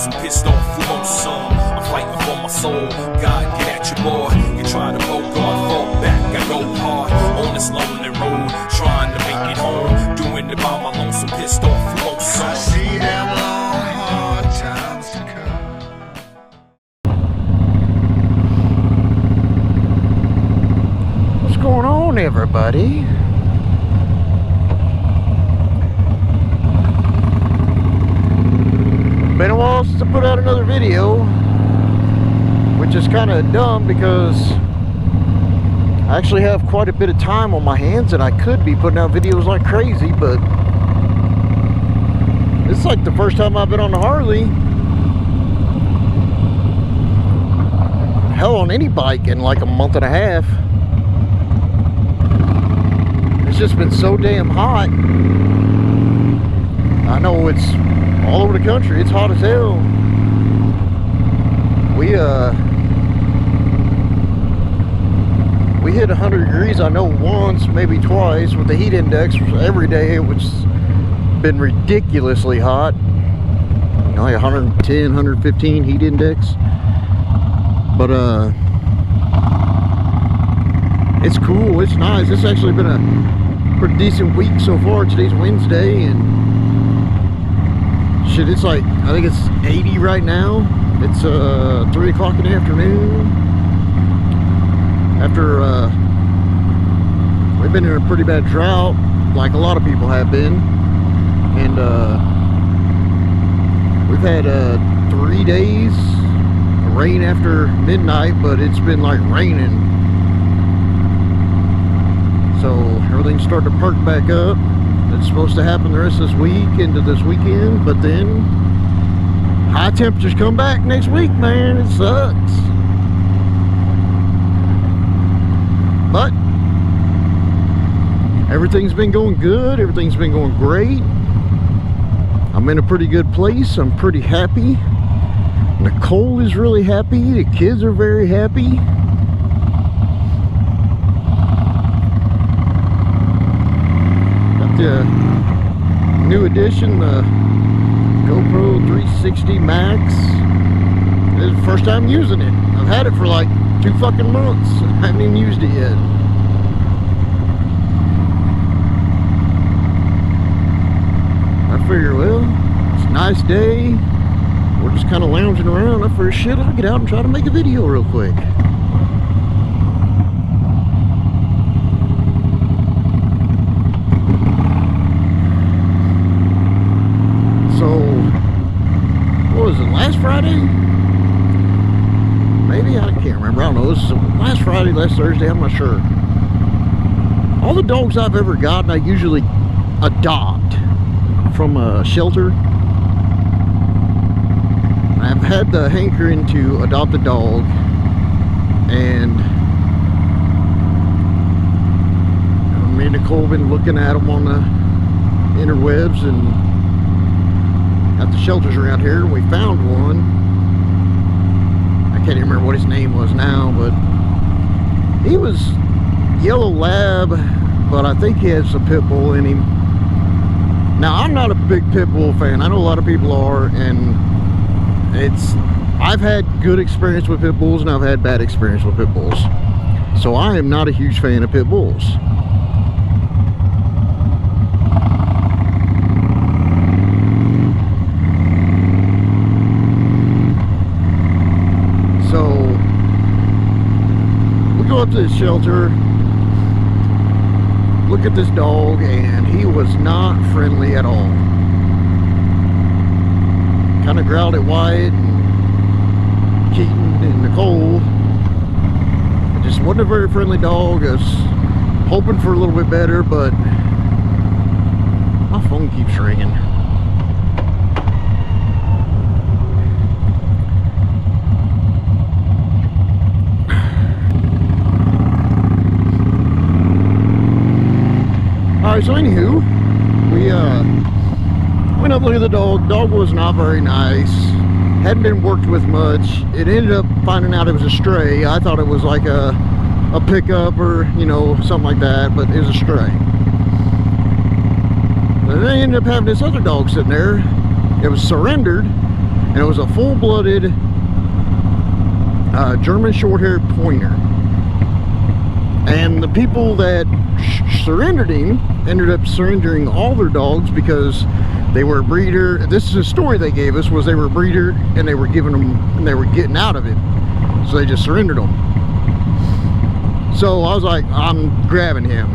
some pissed off fumo son. I'm fighting for my soul. God, get at your boy. You try to bogart, fall back. I go hard on this lonely road, trying to make it home. Doing it by my lonesome, pissed off fumo son. I see them long, hard times to come. What's going on, everybody? Been a while since I put out another video, which is kind of dumb because I actually have quite a bit of time on my hands and I could be putting out videos like crazy, but it's like the first time I've been on the Harley, hell, on any bike, in like a month and a half. It's just been so damn hot. I know it's all over the country, it's hot as hell. We hit 100 degrees, I know, once, maybe twice with the heat index every day, which has been ridiculously hot. You know, like 110, 115 heat index. But it's cool, it's nice. It's actually been a pretty decent week so far. Today's Wednesday and shit, it's like, I think it's 80 right now. It's 3 o'clock in the afternoon. After we've been in a pretty bad drought, like a lot of people have been, and we've had 3 days of rain after midnight, but it's been like raining, so everything's starting to perk back up. It's supposed to happen the rest of this week into this weekend, but then high temperatures come back next week, man. It sucks. But everything's been going good. Everything's been going great. I'm in a pretty good place. I'm pretty happy. Nicole is really happy. The kids are very happy. Got the new edition, the GoPro 360 Max. This is the first time using it. I've had it for like 2 fucking months. I haven't even used it yet. I figure, well, it's a nice day. We're just kind of lounging around. I figure, shit, I'll get out and try to make a video real quick. So, what was it, last Friday? Maybe, I can't remember. I don't know. It was last Friday, last Thursday, I'm not sure. All the dogs I've ever gotten, I usually adopt from a shelter. I've had the hankering to adopt a dog, and me and Nicole have been looking at them on the interwebs and at the shelters around here, and we found one. I can't even remember what his name was now, but he was yellow lab, but I think he has a pit bull in him. Now, I'm not a big pit bull fan. I know a lot of people are, and I've had good experience with pit bulls and I've had bad experience with pit bulls. So I am not a huge fan of pit bulls. Up to the shelter, look at this dog, and he was not friendly at all. Kind of growled at Wyatt and Keaton and Nicole. It just wasn't a very friendly dog. I was hoping for a little bit better, but my phone keeps ringing. Alright, so anywho, we went up, looked at the dog. Dog was not very nice. Hadn't been worked with much. It ended up finding out it was a stray. I thought it was like a pickup or, you know, something like that, but it was a stray. But they ended up having this other dog sitting there. It was surrendered, And it was a full-blooded German short-haired pointer. And the people that surrendered him ended up surrendering all their dogs because they were a breeder. This is a story they gave us, was they were a breeder and they were giving them, and they were getting out of it. So they just surrendered them. So I was like, I'm grabbing him.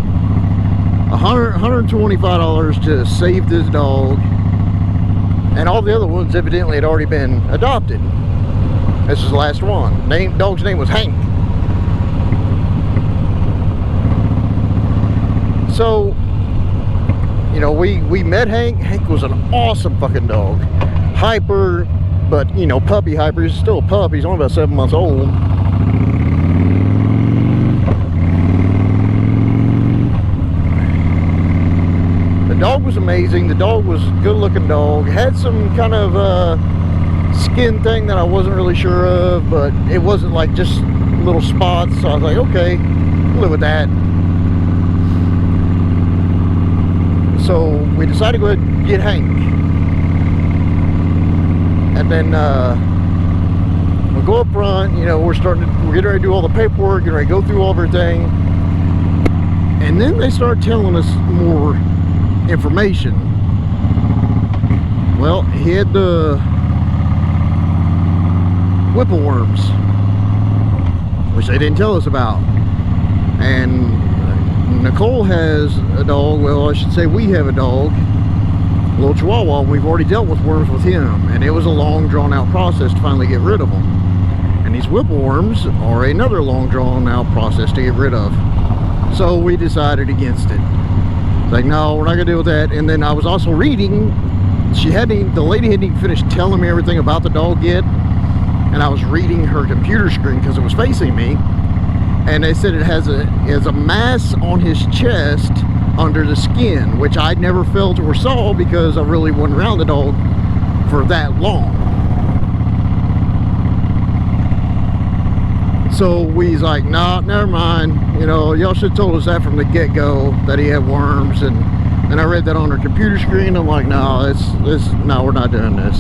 $125 to save this dog. And all the other ones evidently had already been adopted. This is the last one. Dog's name was Hank. So, you know, we met Hank. Hank was an awesome fucking dog. Hyper, but, you know, puppy hyper. He's still a pup. He's only about 7 months old. The dog was amazing. The dog was a good looking dog. Had some kind of skin thing that I wasn't really sure of, but it wasn't like just little spots. So I was like, okay, I'll live with that. So we decided to go ahead and get Hank. And then we'll go up front, you know, we're getting ready to do all the paperwork, getting ready to go through all of everything. And then they start telling us more information. Well, he had the whipple worms, which they didn't tell us about. And Nicole has a dog, well, I should say we have a dog, a little Chihuahua. We've already dealt with worms with him, and it was a long drawn out process to finally get rid of them. And these whipple worms are another long drawn out process to get rid of. So we decided against it. It's like, no, we're not gonna deal with that. And then I was also reading, the lady hadn't even finished telling me everything about the dog yet, and I was reading her computer screen because it was facing me, and they said it has a mass on his chest under the skin, which I'd never felt or saw because I really wasn't around the dog for that long. So we's like, nah, never mind. You know, y'all should have told us that from the get-go, that he had worms. And I read that on her computer screen. I'm like, no, no, we're not doing this.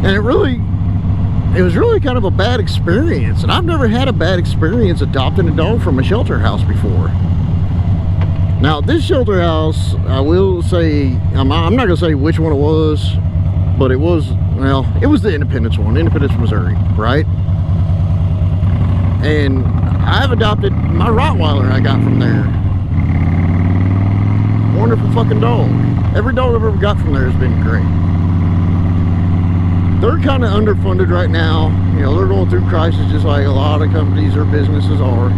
And it was really kind of a bad experience. And I've never had a bad experience adopting a dog from a shelter house before. Now, this shelter house, I will say, I'm not going to say which one it was, but it was the Independence one, Independence, Missouri, right? And I've adopted my Rottweiler I got from there. Wonderful fucking dog. Every dog I've ever got from there has been great. They're kind of underfunded right now. You know, they're going through crisis just like a lot of companies or businesses are.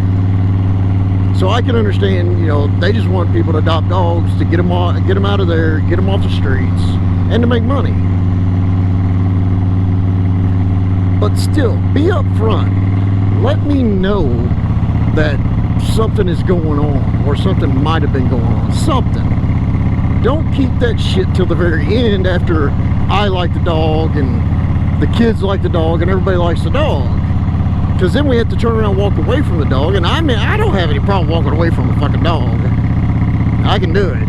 So I can understand, you know, they just want people to adopt dogs to get them out of there, get them off the streets, and to make money. But still, be up front. Let me know that something is going on, or something might have been going on. Something. Don't keep that shit till the very end after I like the dog and the kids like the dog and everybody likes the dog. Because then we have to turn around and walk away from the dog. And I mean, I don't have any problem walking away from a fucking dog. I can do it.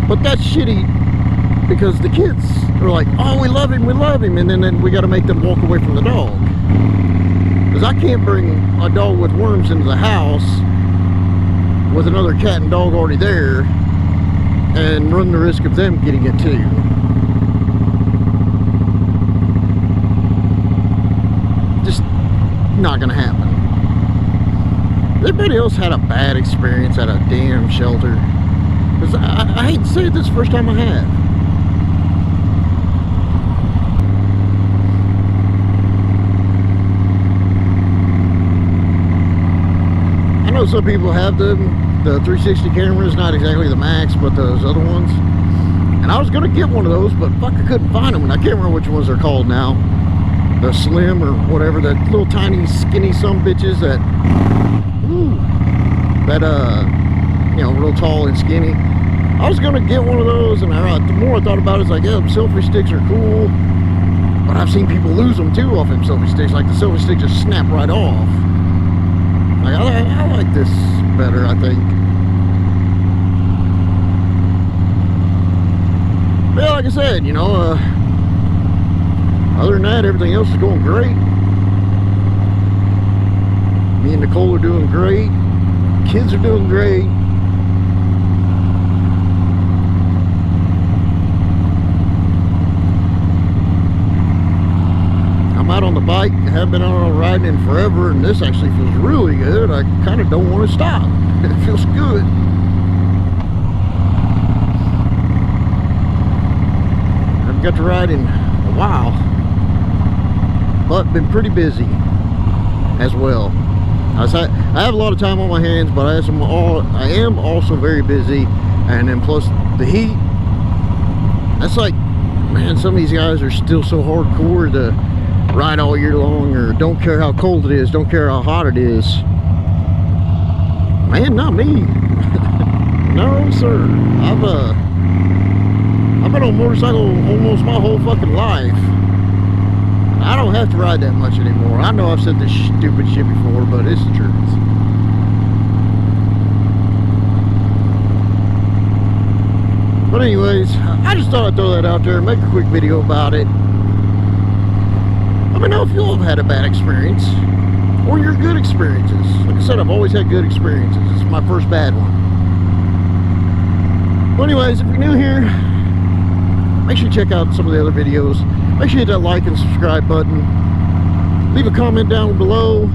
But that's shitty because the kids are like, oh, we love him, and then we got to make them walk away from the dog. Because I can't bring a dog with worms into the house with another cat and dog already there and run the risk of them getting it too. Just not gonna happen. Everybody else had a bad experience at a damn shelter. Because I hate to say it, this is the first time I have. I know some people have the 360 cameras, not exactly the Max, but those other ones. And I was gonna get one of those, but fuck, I couldn't find them, and I can't remember which ones they're called now. The Slim or whatever, that little tiny skinny some bitches that, you know, real tall and skinny. I was gonna get one of those, and the more I thought about it, it's like, yeah, selfie sticks are cool, but I've seen people lose them too off them selfie sticks. Like the selfie stick just snap right off. Like, I like this better, I think. But yeah, like I said, you know, Other than that, everything else is going great. Me and Nicole are doing great. Kids are doing great. I'm out on the bike. I haven't been on riding in forever, and this actually feels really good. I kind of don't want to stop. It feels good. I haven't got to ride in a while, but been pretty busy as well. I have a lot of time on my hands, but I am also very busy, and then plus the heat. That's like, man, some of these guys are still so hardcore to ride all year long, or don't care how cold it is, don't care how hot it is. Man, not me. No, sir. I've been on a motorcycle almost my whole fucking life. I don't have to ride that much anymore. I know I've said this stupid shit before, but it's the truth. But anyways, I just thought I'd throw that out there and make a quick video about it. Let me know if you all have had a bad experience or your good experiences. Like I said, I've always had good experiences. It's my first bad one. Well, anyways, if you're new here, make sure you check out some of the other videos. Make sure you hit that like and subscribe button. Leave a comment down below.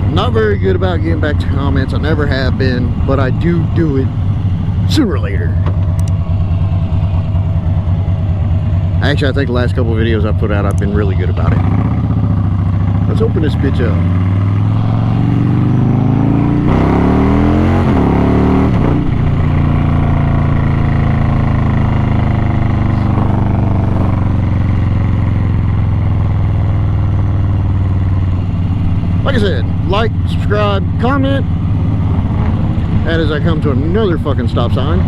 I'm not very good about getting back to comments. I never have been, but I do it sooner or later. Actually, I think the last couple of videos I put out, I've been really good about it. Let's open this bitch up. Like I said, like, subscribe, comment. And as I come to another fucking stop sign.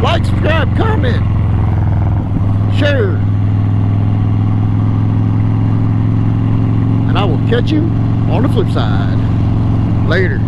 Like, subscribe, comment, share. And I will catch you on the flip side. Later.